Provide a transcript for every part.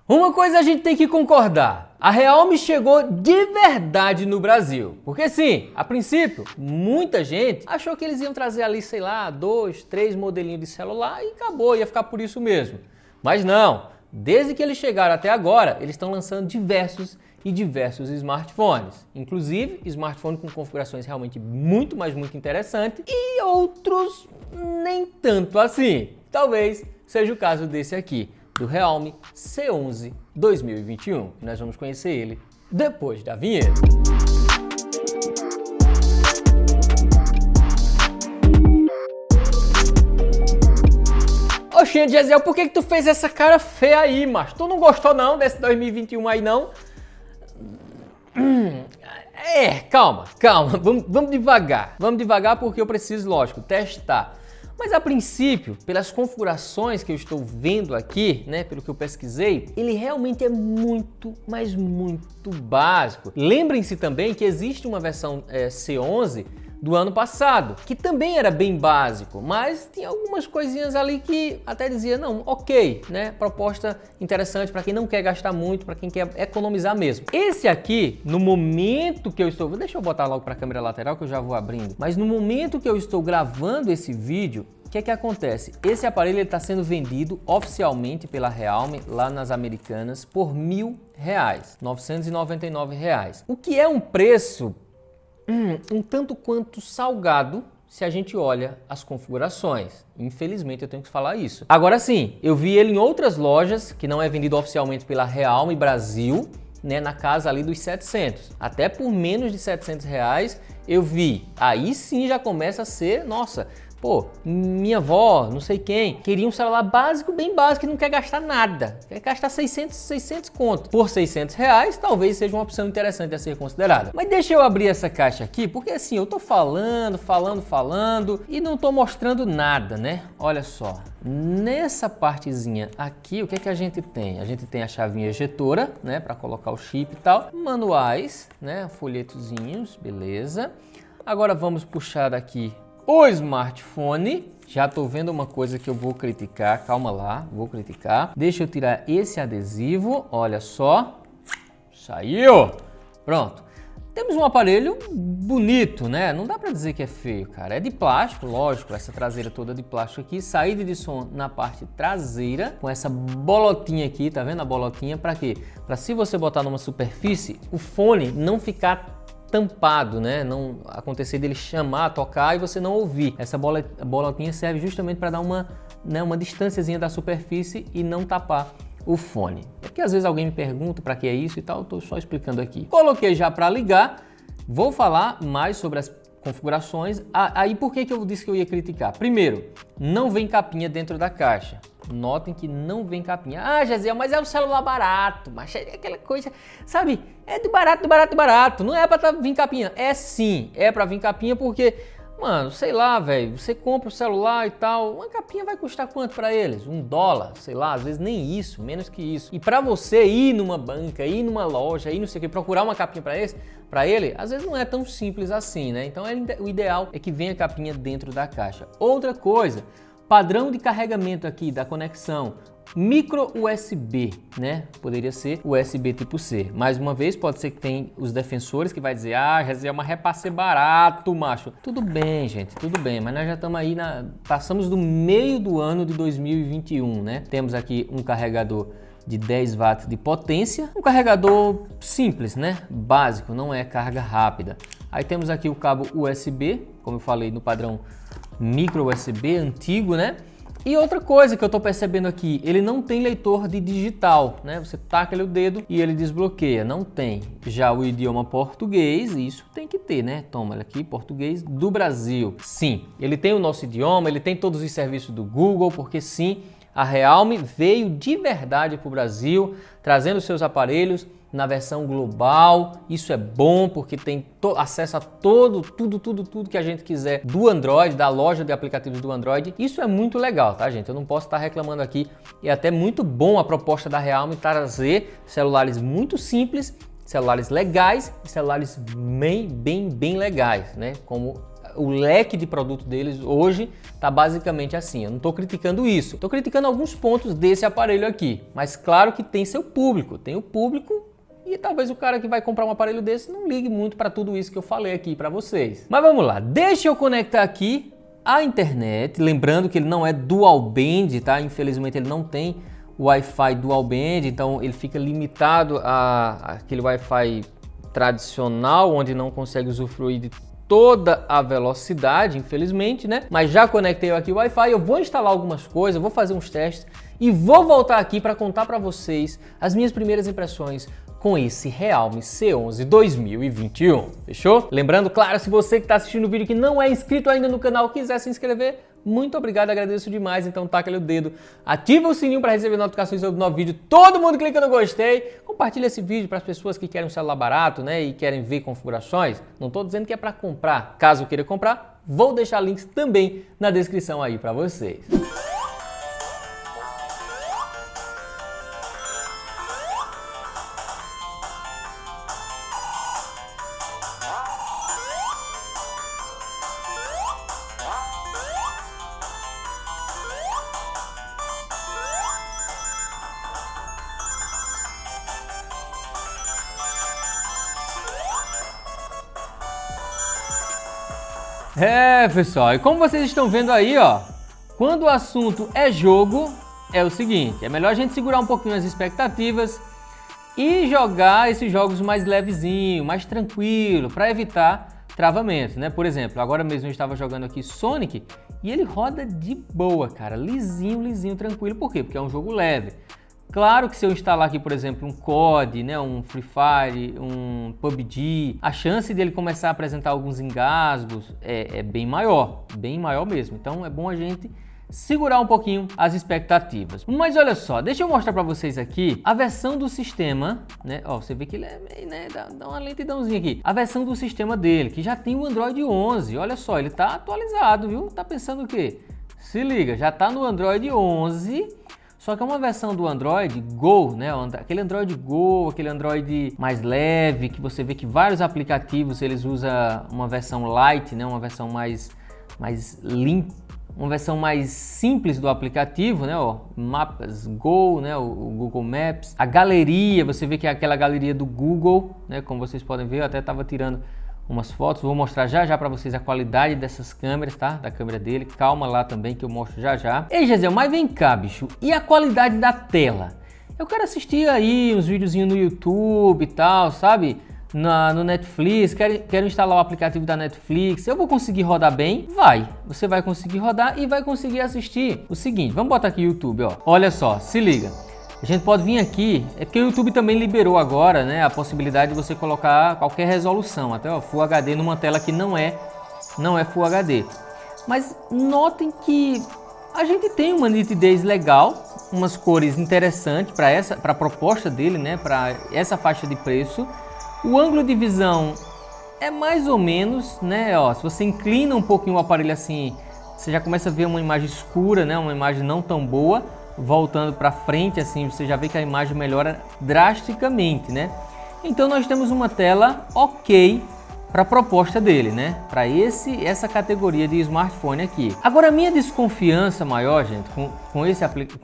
Uma coisa a gente tem que concordar, a Realme chegou de verdade no Brasil. Porque sim, a princípio, muita gente achou que eles iam trazer ali, sei lá, 2, 3 modelinhos de celular e acabou, ia ficar por isso mesmo. Mas não, desde que eles chegaram até agora, eles estão lançando diversos smartphones. Inclusive, smartphones com configurações realmente muito interessantes e outros nem tanto assim. Talvez seja o caso desse aqui, do Realme C11 2021. Nós vamos conhecer ele depois da vinheta. Oxente, Gesiel, por que tu fez essa cara feia aí, macho? Tu não gostou não desse 2021 aí, não? Calma, vamos devagar. Vamos devagar porque eu preciso, lógico, testar. Mas a princípio, pelas configurações que eu estou vendo aqui, né, pelo que eu pesquisei, ele realmente é muito, mas muito básico. Lembrem-se também que existe uma versão C11 do ano passado, que também era bem básico, mas tinha algumas coisinhas ali que até dizia, não, ok, né? Proposta interessante para quem não quer gastar muito, para quem quer economizar mesmo. Esse aqui, no momento que eu estou... Deixa eu botar logo para a câmera lateral que eu já vou abrindo. Mas no momento que eu estou gravando esse vídeo, o que é que acontece? Esse aparelho está sendo vendido oficialmente pela Realme lá nas Americanas por R$1.000, R$999. O que é um preço um tanto quanto salgado se a gente olha as configurações. Infelizmente eu tenho que falar isso. Agora sim, eu vi ele em outras lojas que não é vendido oficialmente pela Realme Brasil, né, na casa ali dos 700. Até por menos de R$700 eu vi. Aí sim já começa a ser, nossa... Pô, minha avó, não sei quem, queria um celular básico, bem básico, que não quer gastar nada. Quer gastar 600 conto. Por R$600, talvez seja uma opção interessante a ser considerada. Mas deixa eu abrir essa caixa aqui, porque assim, eu tô falando e não tô mostrando nada, né? Olha só, nessa partezinha aqui, o que é que a gente tem? A gente tem a chavinha ejetora, né, para colocar o chip e tal. Manuais, né, folhetozinhos, beleza. Agora vamos puxar aqui o smartphone. Já estou vendo uma coisa que eu vou criticar, calma lá, vou criticar. Deixa eu tirar esse adesivo, olha só, saiu! Pronto. Temos um aparelho bonito, né? Não dá para dizer que é feio, cara. É de plástico, lógico, essa traseira toda de plástico aqui. Saída de som na parte traseira, com essa bolotinha aqui, tá vendo a bolotinha? Para quê? Para se você botar numa superfície, o fone não ficar tampado, né? Não acontecer dele chamar, tocar e você não ouvir. Essa bolotinha serve justamente para dar uma distânciazinha da superfície e não tapar o fone. É porque às vezes alguém me pergunta para que é isso e tal, eu tô só explicando aqui. Coloquei já para ligar, vou falar mais sobre as configurações. Aí por que eu disse que eu ia criticar? Primeiro, não vem capinha dentro da caixa. Notem que não vem capinha. Ah, Gesiel, mas é um celular barato, mas é aquela coisa, sabe? É de barato. Não é pra vir capinha. É sim, é pra vir capinha porque, mano, sei lá, velho, você compra o celular e tal, uma capinha vai custar quanto pra eles? $1, sei lá, às vezes nem isso, menos que isso. E pra você ir numa banca, ir numa loja, ir não sei o que, procurar uma capinha pra ele, às vezes não é tão simples assim, né? Então o ideal é que venha a capinha dentro da caixa. Outra coisa, padrão de carregamento aqui da conexão, micro USB, né? Poderia ser USB tipo C. Mais uma vez, pode ser que tem os defensores que vai dizer, ah, Gesiel, mas é para ser barato, macho. Tudo bem, gente, tudo bem, mas nós já estamos aí, passamos do meio do ano de 2021, né? Temos aqui um carregador de 10 watts de potência, um carregador simples, né? Básico, não é carga rápida. Aí temos aqui o cabo USB, como eu falei, no padrão micro USB antigo, né? E outra coisa que eu tô percebendo aqui, ele não tem leitor de digital, né? Você taca ali o dedo e ele desbloqueia, não tem. Já o idioma português, isso tem que ter, né? Toma, olha aqui, português do Brasil. Sim, ele tem o nosso idioma, ele tem todos os serviços do Google, porque sim, a Realme veio de verdade para o Brasil, trazendo seus aparelhos na versão global. Isso é bom porque tem acesso a tudo que a gente quiser do Android, da loja de aplicativos do Android. Isso é muito legal, tá, gente? Eu não posso estar reclamando aqui. É até muito bom a proposta da Realme trazer celulares muito simples, celulares legais e celulares bem legais, né? Como o leque de produto deles hoje está basicamente assim. Eu não estou criticando isso, estou criticando alguns pontos desse aparelho aqui, mas claro que tem seu público, tem o público e talvez o cara que vai comprar um aparelho desse não ligue muito para tudo isso que eu falei aqui para vocês. Mas vamos lá, deixa eu conectar aqui a internet, lembrando que ele não é dual band, tá? Infelizmente ele não tem Wi-Fi dual band, então ele fica limitado a aquele Wi-Fi tradicional, onde não consegue usufruir de toda a velocidade, infelizmente, né? Mas já conectei aqui o Wi-Fi, eu vou instalar algumas coisas, vou fazer uns testes e vou voltar aqui para contar para vocês as minhas primeiras impressões com esse Realme C11 2021, fechou? Lembrando, claro, se você que está assistindo o vídeo que não é inscrito ainda no canal, quiser se inscrever, muito obrigado, agradeço demais, então taca ali o dedo, ativa o sininho para receber notificações sobre o novo vídeo, todo mundo clica no gostei, compartilha esse vídeo para as pessoas que querem um celular barato, né, e querem ver configurações, não estou dizendo que é para comprar, caso queira comprar, vou deixar links também na descrição aí para vocês. Pessoal, e como vocês estão vendo aí, ó, quando o assunto é jogo, é o seguinte, é melhor a gente segurar um pouquinho as expectativas e jogar esses jogos mais levezinho, mais tranquilo, para evitar travamento, né? Por exemplo, agora mesmo eu estava jogando aqui Sonic e ele roda de boa, cara, lisinho, lisinho, tranquilo. Por quê? Porque é um jogo leve. Claro que se eu instalar aqui, por exemplo, um COD, né, um Free Fire, um PUBG, a chance dele começar a apresentar alguns engasgos é bem maior mesmo. Então é bom a gente segurar um pouquinho as expectativas. Mas olha só, deixa eu mostrar para vocês aqui a versão do sistema, né? Ó, você vê que ele é meio, né, dá uma lentidãozinha aqui. A versão do sistema dele, que já tem o Android 11. Olha só, ele tá atualizado, viu? Tá pensando o quê? Se liga, já tá no Android 11. Só que é uma versão do Android Go, né? Aquele Android Go, aquele Android mais leve, que você vê que vários aplicativos eles usam uma versão light, né? Uma versão mais limpa, uma versão mais simples do aplicativo, né? Ó, Maps Go, né? O Google Maps. A galeria, você vê que é aquela galeria do Google, né? Como vocês podem ver, eu até estava tirando umas fotos, vou mostrar já para vocês a qualidade dessas câmeras, tá? Da câmera dele, calma lá também que eu mostro já. Ei, Gisele, mas vem cá, bicho, e a qualidade da tela? Eu quero assistir aí uns videozinhos no YouTube e tal, sabe? No Netflix, quero instalar o aplicativo da Netflix, eu vou conseguir rodar bem? Vai, você vai conseguir rodar e vai conseguir assistir. O seguinte, vamos botar aqui o YouTube, ó, olha só, se liga. A gente pode vir aqui, é porque o YouTube também liberou agora, né, a possibilidade de você colocar qualquer resolução, até ó, Full HD numa tela que não é Full HD. Mas notem que a gente tem uma nitidez legal, umas cores interessantes para a proposta dele, né, para essa faixa de preço. O ângulo de visão é mais ou menos, né, ó, se você inclina um pouquinho o aparelho assim, você já começa a ver uma imagem escura, né, uma imagem não tão boa. Voltando para frente, assim, você já vê que a imagem melhora drasticamente, né? Então nós temos uma tela ok para a proposta dele, né? Para essa categoria de smartphone aqui. Agora a minha desconfiança maior, gente, com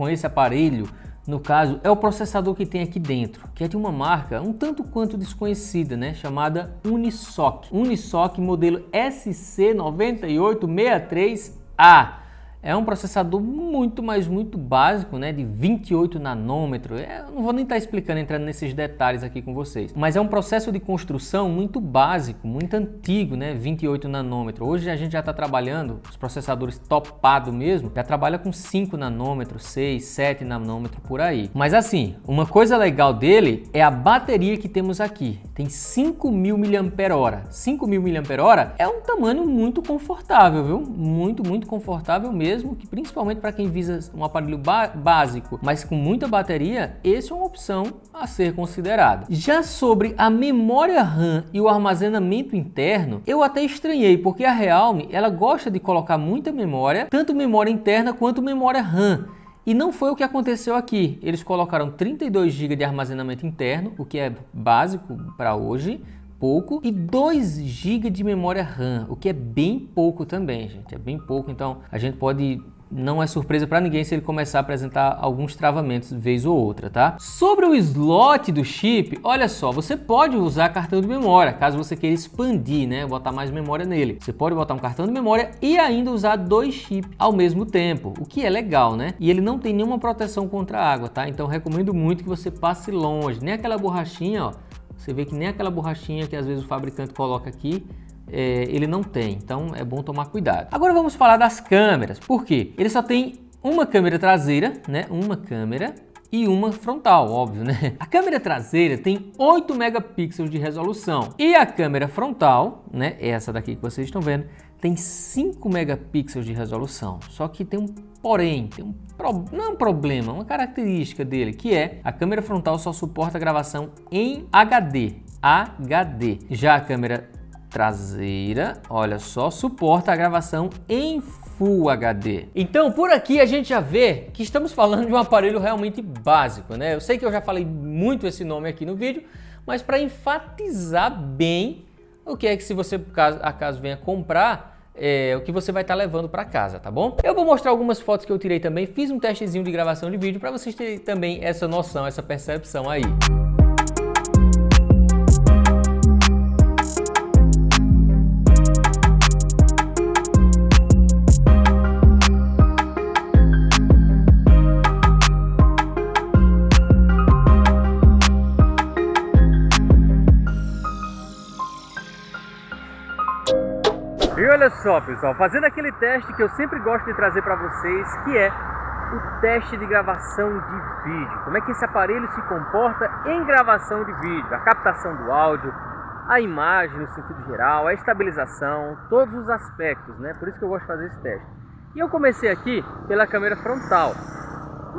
esse aparelho, no caso, é o processador que tem aqui dentro, que é de uma marca um tanto quanto desconhecida, né? Chamada Unisoc. Unisoc modelo SC9863A. É um processador muito básico, né, de 28 nanômetros. Eu não vou nem estar explicando, entrando nesses detalhes aqui com vocês. Mas é um processo de construção muito básico, muito antigo, né, 28 nanômetros. Hoje a gente já está trabalhando, os processadores topado mesmo, já trabalha com 5 nanômetros, 6, 7 nanômetros por aí. Mas assim, uma coisa legal dele é a bateria que temos aqui. Tem 5.000 mAh. 5.000 mAh é um tamanho muito confortável, viu? Muito confortável mesmo. Que principalmente para quem visa um aparelho básico, mas com muita bateria, essa é uma opção a ser considerada. Já sobre a memória RAM e o armazenamento interno, eu até estranhei, porque a Realme ela gosta de colocar muita memória, tanto memória interna quanto memória RAM. E não foi o que aconteceu aqui. Eles colocaram 32 GB de armazenamento interno, o que é básico para hoje. pouco, e 2 GB de memória RAM, o que é bem pouco também, gente, é bem pouco, então a gente pode... Não é surpresa para ninguém se ele começar a apresentar alguns travamentos vez ou outra, tá? Sobre o slot do chip, olha só, você pode usar cartão de memória, caso você queira expandir, né? Botar mais memória nele. Você pode botar um cartão de memória e ainda usar 2 chips ao mesmo tempo, o que é legal, né? E ele não tem nenhuma proteção contra a água, tá? Então recomendo muito que você passe longe. Nem aquela borrachinha, ó. Você vê que nem aquela borrachinha que às vezes o fabricante coloca aqui, ele não tem, então é bom tomar cuidado. Agora vamos falar das câmeras. Por quê? Ele só tem uma câmera traseira, né? Uma câmera e uma frontal, óbvio, né? A câmera traseira tem 8 megapixels de resolução e a câmera frontal, né? Essa daqui que vocês estão vendo, tem 5 megapixels de resolução. Só que tem um porém, não é um problema, uma característica dele, que é a câmera frontal só suporta gravação em HD. Já a câmera traseira, olha só, suporta a gravação em Full HD. Então, por aqui a gente já vê que estamos falando de um aparelho realmente básico, né? Eu sei que eu já falei muito esse nome aqui no vídeo, mas para enfatizar bem o que é que, se você acaso venha comprar, o que você vai estar levando para casa, tá bom? Eu vou mostrar algumas fotos que eu tirei também, fiz um testezinho de gravação de vídeo para vocês terem também essa noção, essa percepção aí. E olha só, pessoal, fazendo aquele teste que eu sempre gosto de trazer para vocês, que é o teste de gravação de vídeo. Como é que esse aparelho se comporta em gravação de vídeo, a captação do áudio, a imagem no sentido geral, a estabilização, todos os aspectos, né? Por isso que eu gosto de fazer esse teste. E eu comecei aqui pela câmera frontal,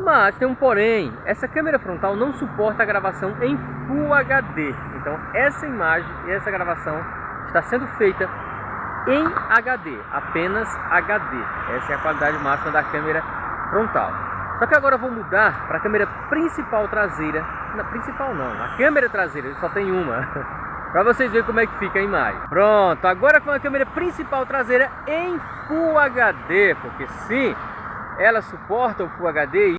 mas tem um porém, essa câmera frontal não suporta a gravação em Full HD. Então essa imagem e essa gravação está sendo feita em HD, apenas HD. Essa é a qualidade máxima da câmera frontal. Só que agora eu vou mudar para a câmera principal traseira. Não, principal não, a câmera traseira só tem uma. Para vocês verem como é que fica a imagem. Pronto, agora com a câmera principal traseira em Full HD, porque sim, ela suporta o Full HD.